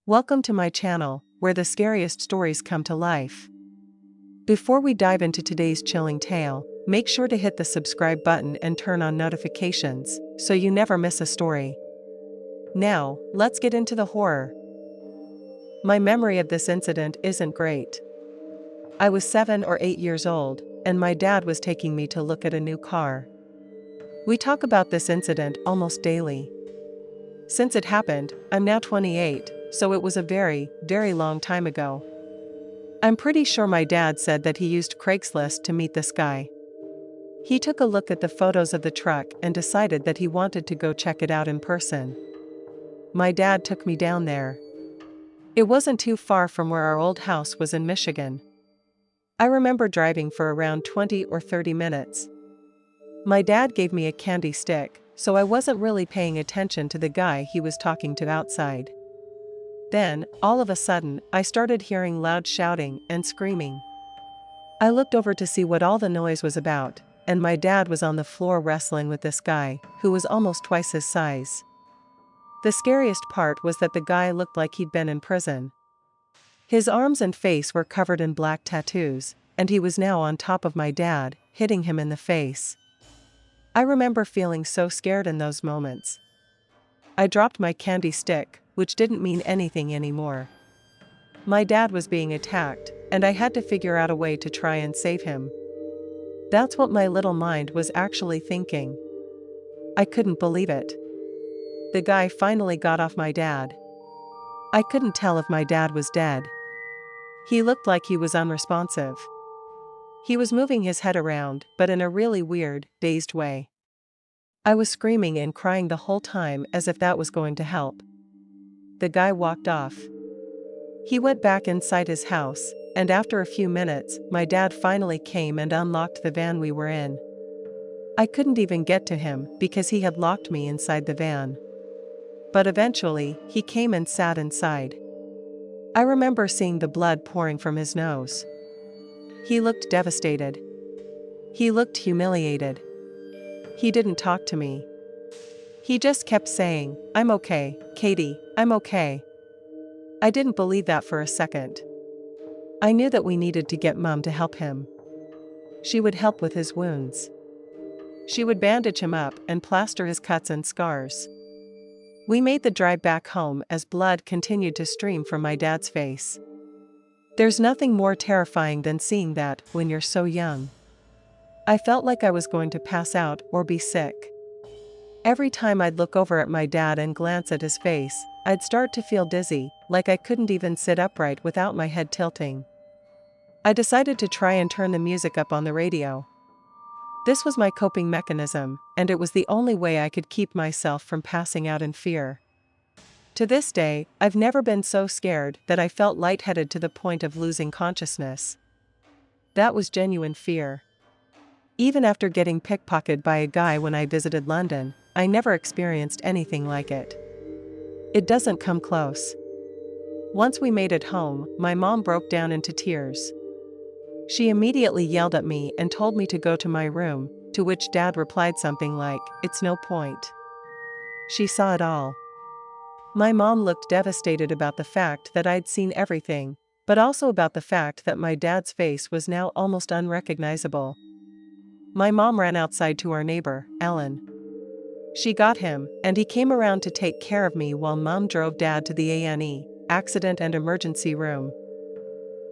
Welcome to my channel, where the scariest stories come to life. Before we dive into today's chilling tale, make sure to hit the subscribe button and turn on notifications, so you never miss a story. Now, let's get into the horror. My memory of this incident isn't great. I was 7 or 8 years old, and my dad was taking me to look at a new car. We talk about this incident almost daily. Since it happened, I'm now 28, so it was a very, very long time ago. I'm pretty sure my dad said that he used CRAIGSLIST to meet this guy. He took a look at the photos of the truck and decided that he wanted to go check it out in person. My dad took me down there. It wasn't too far from where our old house was in Michigan. I remember driving for around 20 or 30 minutes. My dad gave me a candy stick, so I wasn't really paying attention to the guy he was talking to outside. Then, all of a sudden, I started hearing loud shouting and screaming. I looked over to see what all the noise was about, and my dad was on the floor wrestling with this guy, who was almost twice his size. The scariest part was that the guy looked like he'd been in prison. His arms and face were covered in black tattoos, and he was now on top of my dad, hitting him in the face. I remember feeling so scared in those moments. I dropped my candy stick, which didn't mean anything anymore. My dad was being attacked, and I had to figure out a way to try and save him. That's what my little mind was actually thinking. I couldn't believe it. The guy finally got off my dad. I couldn't tell if my dad was dead. He looked like he was unresponsive. He was moving his head around, but in a really weird, dazed way. I was screaming and crying the whole time as if that was going to help. The guy walked off. He went back inside his house, and after a few minutes, my dad finally came and unlocked the van we were in. I couldn't even get to him because he had locked me inside the van. But eventually, he came and sat inside. I remember seeing the blood pouring from his nose. He looked devastated. He looked humiliated. He didn't talk to me. He just kept saying, "I'm okay, Katie, I'm okay." I didn't believe that for a second. I knew that we needed to get Mom to help him. She would help with his wounds. She would bandage him up and plaster his cuts and scars. We made the drive back home as blood continued to stream from my dad's face. There's nothing more terrifying than seeing that when you're so young. I felt like I was going to pass out or be sick. Every time I'd look over at my dad and glance at his face, I'd start to feel dizzy, like I couldn't even sit upright without my head tilting. I decided to try and turn the music up on the radio. This was my coping mechanism, and it was the only way I could keep myself from passing out in fear. To this day, I've never been so scared that I felt lightheaded to the point of losing consciousness. That was genuine fear. Even after getting pickpocketed by a guy when I visited London, I never experienced anything like it. It doesn't come close. Once we made it home, my mom broke down into tears. She immediately yelled at me and told me to go to my room, to which Dad replied something like, "It's no point." She saw it all. My mom looked devastated about the fact that I'd seen everything, but also about the fact that my dad's face was now almost unrecognizable. My mom ran outside to our neighbor, Ellen. She got him, and he came around to take care of me while Mom drove Dad to the A&E, accident and emergency room.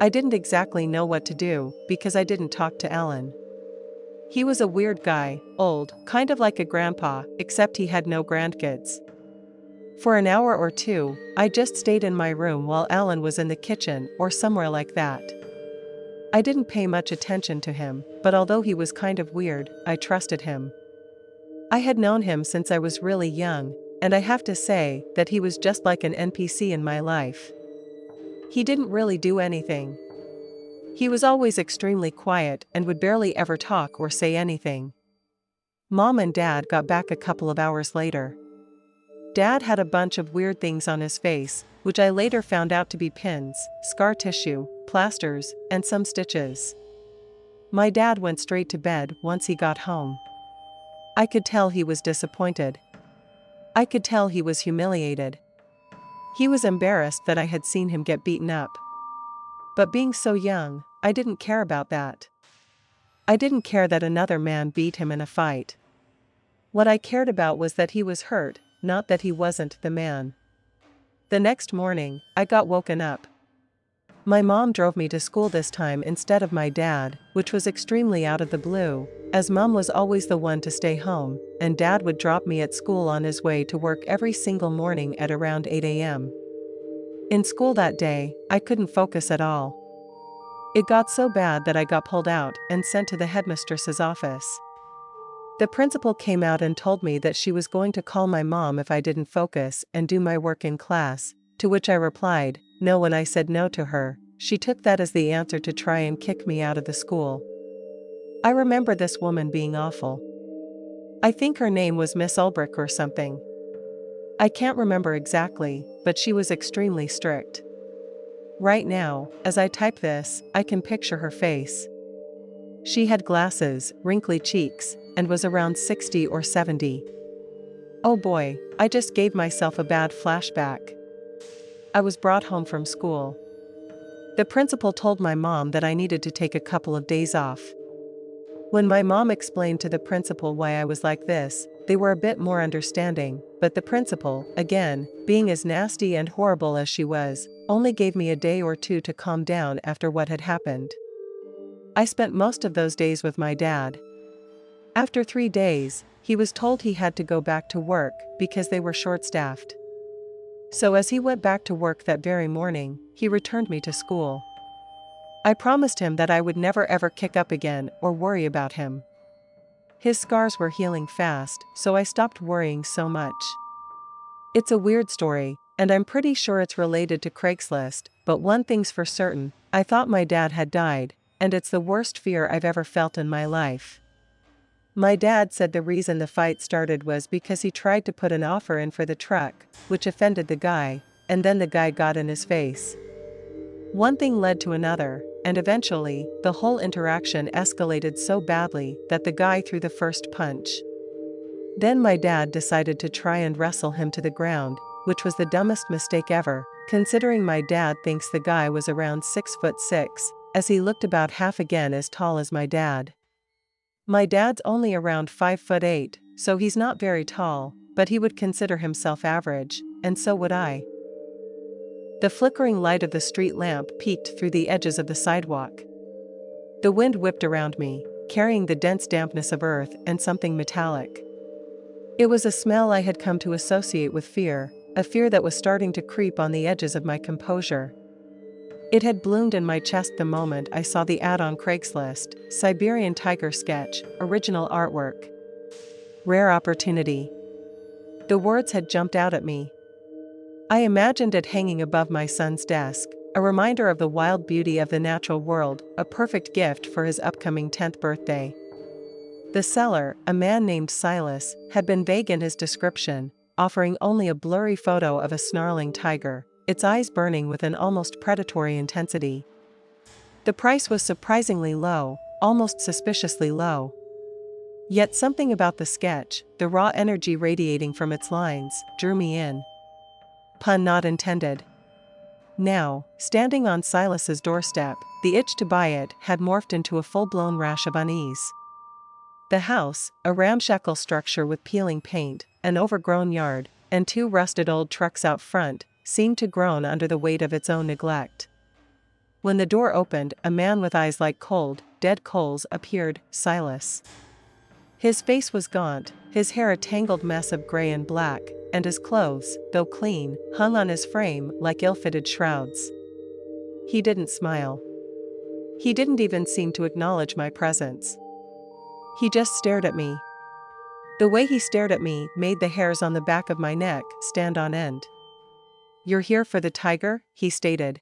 I didn't exactly know what to do, because I didn't talk to Ellen. He was a weird guy, old, kind of like a grandpa, except he had no grandkids. For an hour or two, I just stayed in my room while Ellen was in the kitchen or somewhere like that. I didn't pay much attention to him, but although he was kind of weird, I trusted him. I had known him since I was really young, and I have to say that he was just like an NPC in my life. He didn't really do anything. He was always extremely quiet and would barely ever talk or say anything. Mom and Dad got back a couple of hours later. Dad had a bunch of weird things on his face, which I later found out to be pins, scar tissue, plasters, and some stitches. My dad went straight to bed once he got home. I could tell he was disappointed. I could tell he was humiliated. He was embarrassed that I had seen him get beaten up. But being so young, I didn't care about that. I didn't care that another man beat him in a fight. What I cared about was that he was hurt, not that he wasn't the man. The next morning, I got woken up. My mom drove me to school this time instead of my dad, which was extremely out of the blue, as mom was always the one to stay home, and dad would drop me at school on his way to work every single morning at around 8 a.m. In school that day, I couldn't focus at all. It got so bad that I got pulled out and sent to the headmistress's office. The principal came out and told me that she was going to call my mom if I didn't focus and do my work in class, to which I replied, no. When I said no to her, she took that as the answer to try and kick me out of the school. I remember this woman being awful. I think her name was Miss Ulbrich or something. I can't remember exactly, but she was extremely strict. Right now, as I type this, I can picture her face. She had glasses, wrinkly cheeks, and was around 60 or 70. Oh boy, I just gave myself a bad flashback. I was brought home from school. The principal told my mom that I needed to take a couple of days off. When my mom explained to the principal why I was like this, they were a bit more understanding, but the principal, again, being as nasty and horrible as she was, only gave me a day or two to calm down after what had happened. I spent most of those days with my dad. After 3 days, he was told he had to go back to work because they were short-staffed. So as he went back to work that very morning, he returned me to school. I promised him that I would never ever kick up again or worry about him. His scars were healing fast, so I stopped worrying so much. It's a weird story, and I'm pretty sure it's related to CRAIGSLIST, but one thing's for certain, I thought my dad had died, and it's the worst fear I've ever felt in my life. My dad said the reason the fight started was because he tried to put an offer in for the truck, which offended the guy, and then the guy got in his face. One thing led to another, and eventually, the whole interaction escalated so badly that the guy threw the first punch. Then my dad decided to try and wrestle him to the ground, which was the dumbest mistake ever, considering my dad thinks the guy was around 6'6", as he looked about half again as tall as my dad. My dad's only around 5'8", so he's not very tall, but he would consider himself average, and so would I. The flickering light of the street lamp peeked through the edges of the sidewalk. The wind whipped around me, carrying the dense dampness of earth and something metallic. It was a smell I had come to associate with fear, a fear that was starting to creep on the edges of my composure. It had bloomed in my chest the moment I saw the ad on CRAIGSLIST, Siberian tiger sketch, original artwork. Rare opportunity. The words had jumped out at me. I imagined it hanging above my son's desk, a reminder of the wild beauty of the natural world, a perfect gift for his upcoming 10th birthday. The seller, a man named Silas, had been vague in his description, offering only a blurry photo of a snarling tiger, its eyes burning with an almost predatory intensity. The price was surprisingly low, almost suspiciously low. Yet something about the sketch, the raw energy radiating from its lines, drew me in. Pun not intended. Now, standing on Silas's doorstep, the itch to buy it had morphed into a full-blown rash of unease. The house, a ramshackle structure with peeling paint, an overgrown yard, and 2 rusted old trucks out front, seemed to groan under the weight of its own neglect. When the door opened, a man with eyes like cold, dead coals appeared, Silas. His face was gaunt, his hair a tangled mess of gray and black, and his clothes, though clean, hung on his frame like ill-fitted shrouds. He didn't smile. He didn't even seem to acknowledge my presence. He just stared at me. The way he stared at me made the hairs on the back of my neck stand on end. "You're here for the tiger?" he stated.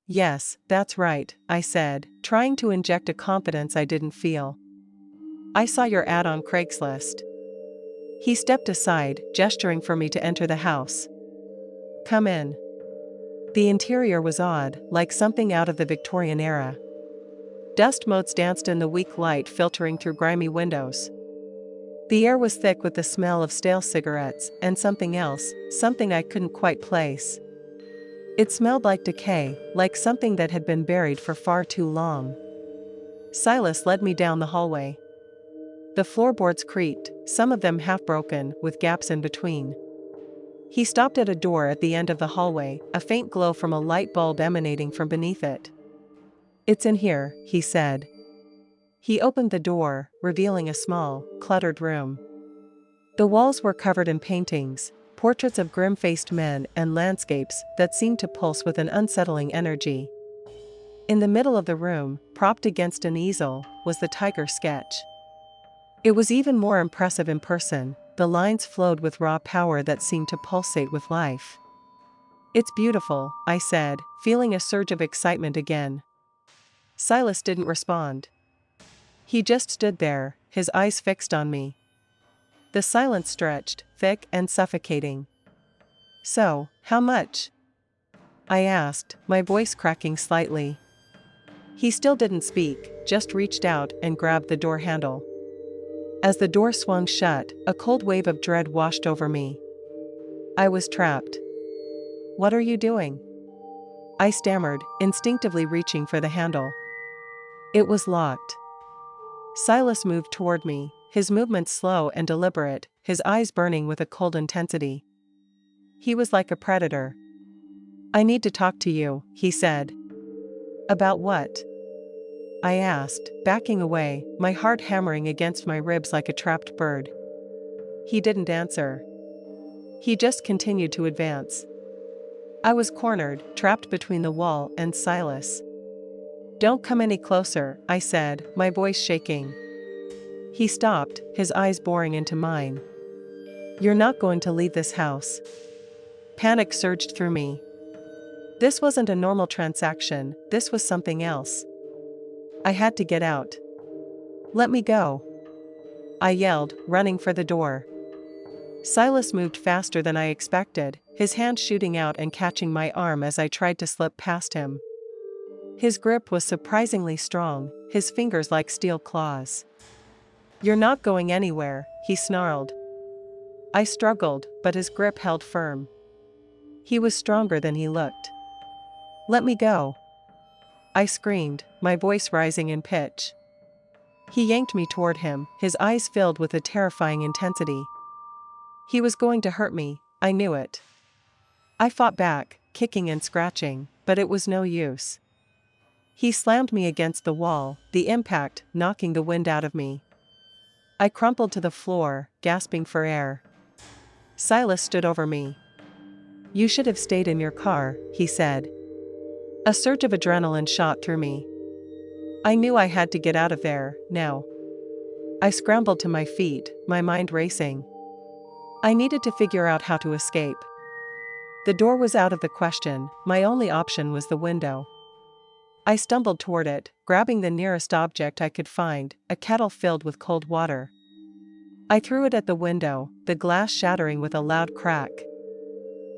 "Yes, that's right," I said, trying to inject a confidence I didn't feel. "I saw your ad on CRAIGSLIST." He stepped aside, gesturing for me to enter the house. "Come in." The interior was odd, like something out of the Victorian era. Dust motes danced in the weak light filtering through grimy windows. The air was thick with the smell of stale cigarettes and something else, something I couldn't quite place. It smelled like decay, like something that had been buried for far too long. Silas led me down the hallway. The floorboards creaked, some of them half broken, with gaps in between. He stopped at a door at the end of the hallway, a faint glow from a light bulb emanating from beneath it. "It's in here," he said. He opened the door, revealing a small, cluttered room. The walls were covered in paintings, portraits of grim-faced men and landscapes that seemed to pulse with an unsettling energy. In the middle of the room, propped against an easel, was the tiger sketch. It was even more impressive in person. The lines flowed with raw power that seemed to pulsate with life. "It's beautiful," I said, feeling a surge of excitement again. Silas didn't respond. He just stood there, his eyes fixed on me. The silence stretched, thick and suffocating. "So, how much?" I asked, my voice cracking slightly. He still didn't speak, just reached out and grabbed the door handle. As the door swung shut, a cold wave of dread washed over me. I was trapped. "What are you doing?" I stammered, instinctively reaching for the handle. It was locked. Silas moved toward me, his movements slow and deliberate, his eyes burning with a cold intensity. He was like a predator. "I need to talk to you," he said. "About what?" I asked, backing away, my heart hammering against my ribs like a trapped bird. He didn't answer. He just continued to advance. I was cornered, trapped between the wall and Silas. "Don't come any closer," I said, my voice shaking. He stopped, his eyes boring into mine. "You're not going to leave this house." Panic surged through me. This wasn't a normal transaction, this was something else. I had to get out. "Let me go," I yelled, running for the door. Silas moved faster than I expected, his hand shooting out and catching my arm as I tried to slip past him. His grip was surprisingly strong, his fingers like steel claws. "You're not going anywhere," he snarled. I struggled, but his grip held firm. He was stronger than he looked. "Let me go," I screamed, my voice rising in pitch. He yanked me toward him, his eyes filled with a terrifying intensity. He was going to hurt me, I knew it. I fought back, kicking and scratching, but it was no use. He slammed me against the wall, the impact knocking the wind out of me. I crumpled to the floor, gasping for air. Silas stood over me. "You should have stayed in your car," he said. A surge of adrenaline shot through me. I knew I had to get out of there, now. I scrambled to my feet, my mind racing. I needed to figure out how to escape. The door was out of the question, my only option was the window. I stumbled toward it, grabbing the nearest object I could find, a kettle filled with cold water. I threw it at the window, the glass shattering with a loud crack.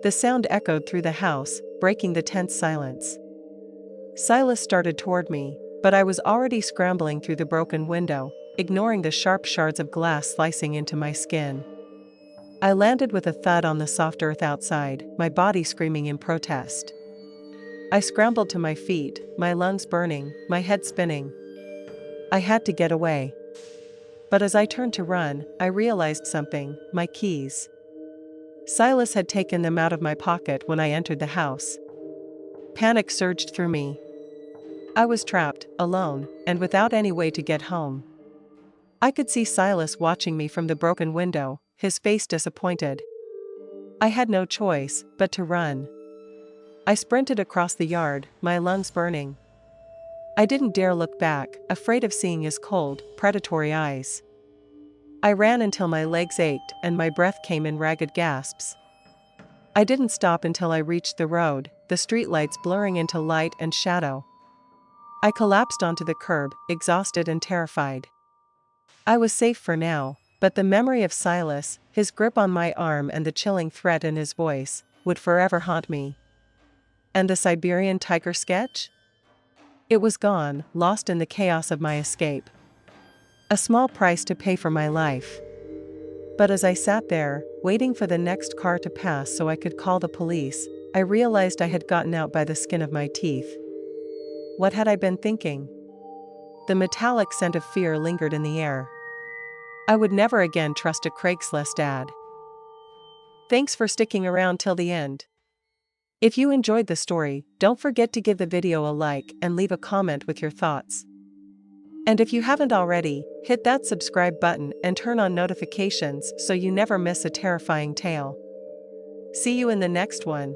The sound echoed through the house, breaking the tense silence. Silas started toward me, but I was already scrambling through the broken window, ignoring the sharp shards of glass slicing into my skin. I landed with a thud on the soft earth outside, my body screaming in protest. I scrambled to my feet, my lungs burning, my head spinning. I had to get away. But as I turned to run, I realized something, my keys. Silas had taken them out of my pocket when I entered the house. Panic surged through me. I was trapped, alone, and without any way to get home. I could see Silas watching me from the broken window, his face disappointed. I had no choice but to run. I sprinted across the yard, my lungs burning. I didn't dare look back, afraid of seeing his cold, predatory eyes. I ran until my legs ached and my breath came in ragged gasps. I didn't stop until I reached the road, the streetlights blurring into light and shadow. I collapsed onto the curb, exhausted and terrified. I was safe for now, but the memory of Silas, his grip on my arm and the chilling threat in his voice, would forever haunt me. And the Siberian tiger sketch? It was gone, lost in the chaos of my escape. A small price to pay for my life. But as I sat there, waiting for the next car to pass so I could call the police, I realized I had gotten out by the skin of my teeth. What had I been thinking? The metallic scent of fear lingered in the air. I would never again trust a Craigslist ad. Thanks for sticking around till the end. If you enjoyed the story, don't forget to give the video a like and leave a comment with your thoughts. And if you haven't already, hit that subscribe button and turn on notifications so you never miss a terrifying tale. See you in the next one.